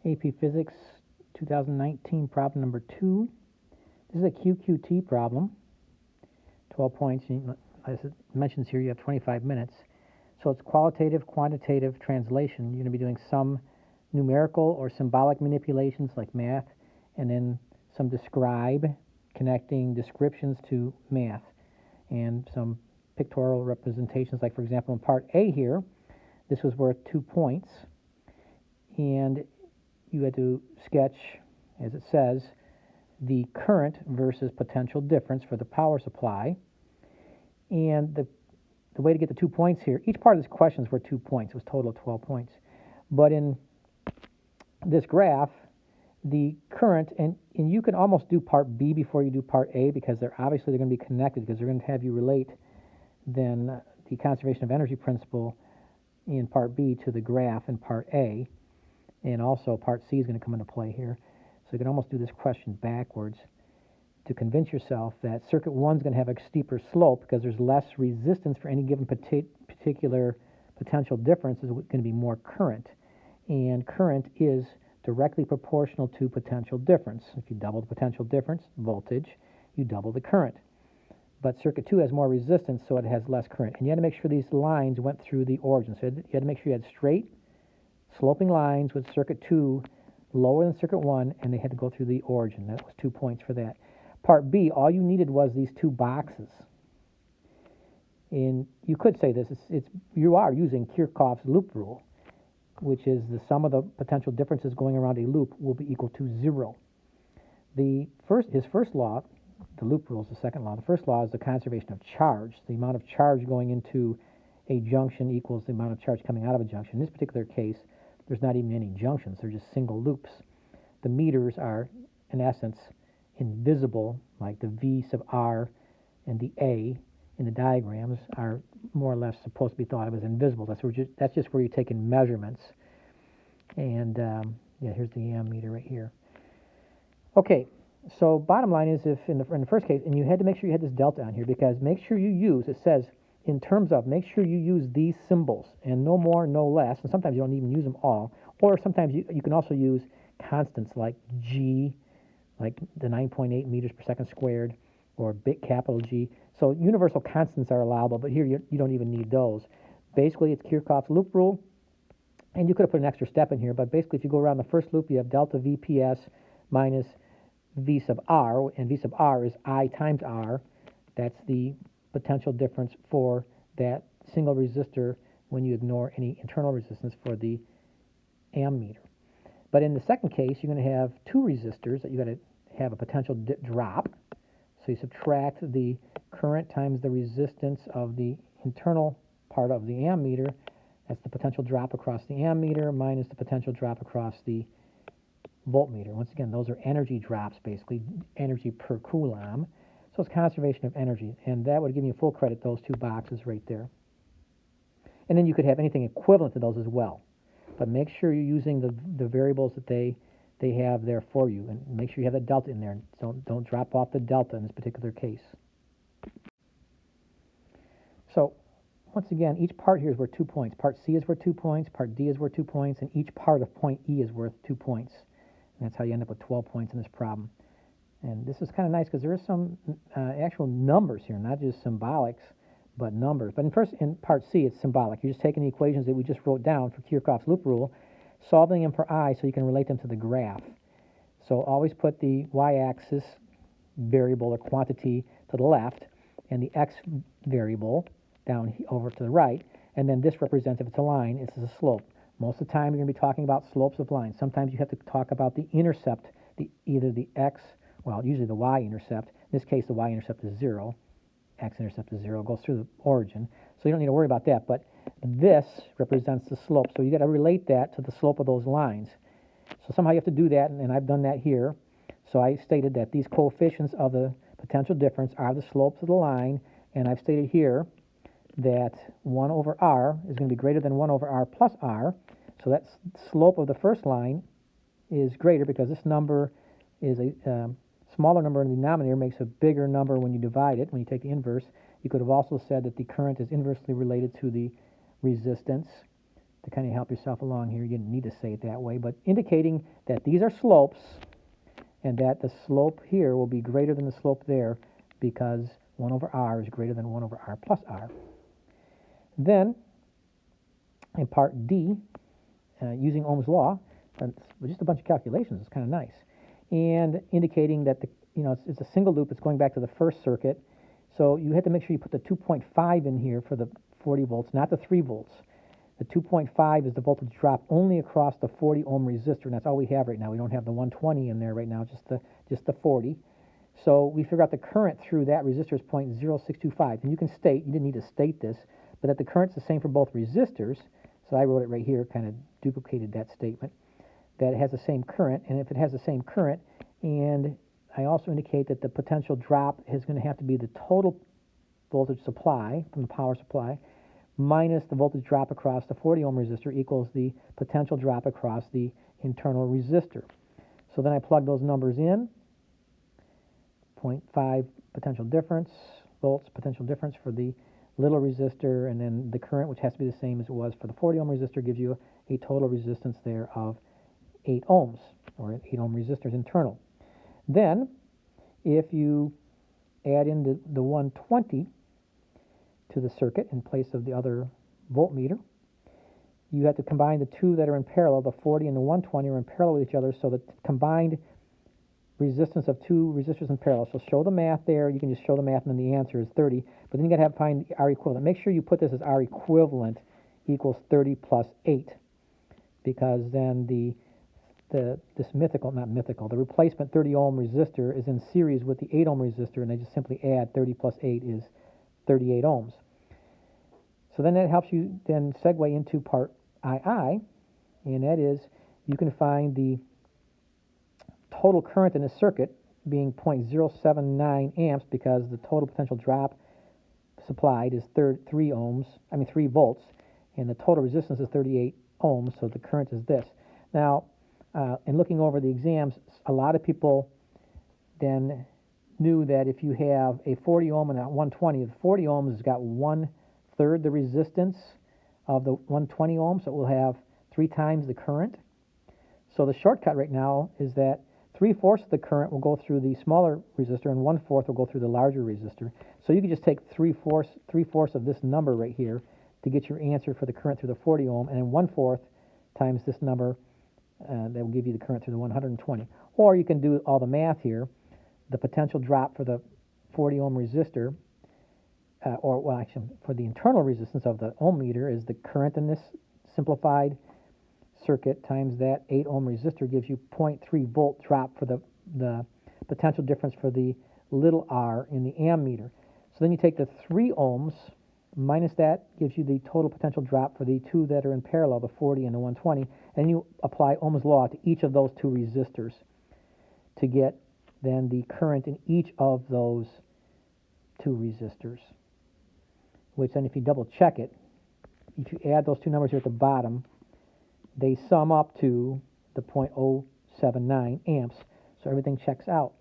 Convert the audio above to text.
AP Physics 2019 problem number 2. This is a QQT problem. 12 points. As it mentions here, you have 25 minutes. So it's qualitative, quantitative translation. You're going to be doing some numerical or symbolic manipulations like math, and then some describe, connecting descriptions to math, and some pictorial representations, like, for example, in part A here, this was worth 2 points, and you had to sketch, as it says, the current versus potential difference for the power supply. And the way to get the 2 points here, each part of this question is worth 2 points. It was a total of 12 points. But in this graph, the current, and you can almost do part B before you do part A, because they're going to be connected, because they're going to have you relate then the conservation of energy principle in part B to the graph in part A, and also part C is going to come into play here. So you can almost do this question backwards to convince yourself that circuit 1 is going to have a steeper slope because there's less resistance for any given particular potential difference. Is going to be more current, and current is directly proportional to potential difference. If you double the potential difference, voltage, you double the current. But circuit 2 has more resistance, so it has less current. And you had to make sure these lines went through the origin. So you had to make sure you had straight, sloping lines with circuit 2 lower than circuit 1, and they had to go through the origin. That was 2 points for that. Part B, all you needed was these 2 boxes. And you could say this, you are using Kirchhoff's loop rule, which is the sum of the potential differences going around a loop will be equal to 0. His first law, the loop rule is the second law. The first law is the conservation of charge. The amount of charge going into a junction equals the amount of charge coming out of a junction. In this particular case, there's not even any junctions. They're just single loops. The meters are, in essence, invisible, like the V sub R and the A in the diagrams are more or less supposed to be thought of as invisible. That's just where you're taking measurements. And yeah, here's the ammeter right here. Okay, so bottom line is, if in the first case, and you had to make sure you had this delta on here, because make sure you use, it says, in terms of, make sure you use these symbols, and no more, no less, and sometimes you don't even use them all, or sometimes you can also use constants like G, like the 9.8 meters per second squared, or big capital G. So universal constants are allowable, but here you don't even need those. Basically, it's Kirchhoff's loop rule, and you could have put an extra step in here, but basically if you go around the first loop, you have delta VPS minus V sub R, and V sub R is I times R. That's the potential difference for that single resistor when you ignore any internal resistance for the ammeter. But in the second case, you're going to have 2 resistors that you got to have a potential drop. So you subtract the current times the resistance of the internal part of the ammeter. That's the potential drop across the ammeter minus the potential drop across the voltmeter. Once again, those are energy drops, basically energy per coulomb. So it's conservation of energy, and that would give you full credit, those 2 boxes right there. And then you could have anything equivalent to those as well. But make sure you're using the variables that they have there for you, and make sure you have that delta in there. Don't drop off the delta in this particular case. So once again, each part here is worth 2 points. Part C is worth 2 points, part D is worth 2 points, and each part of point E is worth 2 points. And that's how you end up with 12 points in this problem. And this is kind of nice because there is some actual numbers here, not just symbolics, but numbers. But in part C, it's symbolic. You're just taking the equations that we just wrote down for Kirchhoff's loop rule, solving them for I so you can relate them to the graph. So always put the y-axis variable or quantity to the left and the x variable down over to the right. And then this represents, if it's a line, it's a slope. Most of the time you're going to be talking about slopes of lines. Sometimes you have to talk about the intercept, either the x, well, usually the y-intercept. In this case, the y-intercept is 0. X-intercept is 0. It goes through the origin. So you don't need to worry about that. But this represents the slope. So you got to relate that to the slope of those lines. So somehow you have to do that, and I've done that here. So I stated that these coefficients of the potential difference are the slopes of the line, and I've stated here that 1 over r is going to be greater than 1 over r plus r. So that slope of the first line is greater because this number is a smaller number in the denominator, makes a bigger number when you divide it, when you take the inverse. You could have also said that the current is inversely related to the resistance to kind of help yourself along here. You didn't need to say it that way, but indicating that these are slopes and that the slope here will be greater than the slope there because 1 over r is greater than 1 over r plus r. Then, in part D, using Ohm's law, just a bunch of calculations. It's kind of nice. And indicating that it's a single loop. It's going back to the first circuit. So you have to make sure you put the 2.5 in here for the 40 volts, not the 3 volts. The 2.5 is the voltage drop only across the 40 ohm resistor, and that's all we have right now. We don't have the 120 in there right now, just the 40. So we figure out the current through that resistor is 0.0625. And you can state, you didn't need to state this, but that the current's the same for both resistors. So I wrote it right here, kind of duplicated that statement, that it has the same current. And if it has the same current, and I also indicate that the potential drop is going to have to be the total voltage supply from the power supply minus the voltage drop across the 40 ohm resistor equals the potential drop across the internal resistor. So then I plug those numbers in, 0.5 potential difference, volts potential difference for the little resistor, and then the current, which has to be the same as it was for the 40 ohm resistor, gives you a total resistance there of 8 ohms, or 8 ohm resistors internal. Then, if you add in the 120 to the circuit in place of the other voltmeter, you have to combine the two that are in parallel. The 40 and the 120 are in parallel with each other, so the combined resistance of two resistors in parallel. So show the math there. You can just show the math, and then the answer is 30. But then you got to have find R equivalent. Make sure you put this as R equivalent equals 30 plus 8, because then the replacement 30 ohm resistor is in series with the 8 ohm resistor, and they just simply add 30 plus 8 is 38 ohms. So then that helps you then segue into part II, and that is you can find the total current in the circuit being 0.079 amps because the total potential drop supplied is 3 volts, and the total resistance is 38 ohms, so the current is this. Now, in looking over the exams, a lot of people then knew that if you have a 40 ohm and a 120, the 40 ohms has got 1/3 the resistance of the 120 ohms, so it will have 3 times the current. So the shortcut right now is that 3/4 of the current will go through the smaller resistor and 1/4 will go through the larger resistor. So you can just take 3/4 of this number right here to get your answer for the current through the 40 ohm, and then 1/4 times this number that will give you the current through the 120. Or you can do all the math here. The potential drop for the 40 ohm resistor, for the internal resistance of the ohm meter, is the current in this simplified circuit times that 8 ohm resistor gives you 0.3 volt drop for the potential difference for the little r in the ammeter. So then you take the 3 ohms minus that gives you the total potential drop for the two that are in parallel, the 40 and the 120, and you apply Ohm's law to each of those two resistors to get then the current in each of those two resistors, which then if you double check it, if you add those two numbers here at the bottom, they sum up to the 0.079 amps, so everything checks out.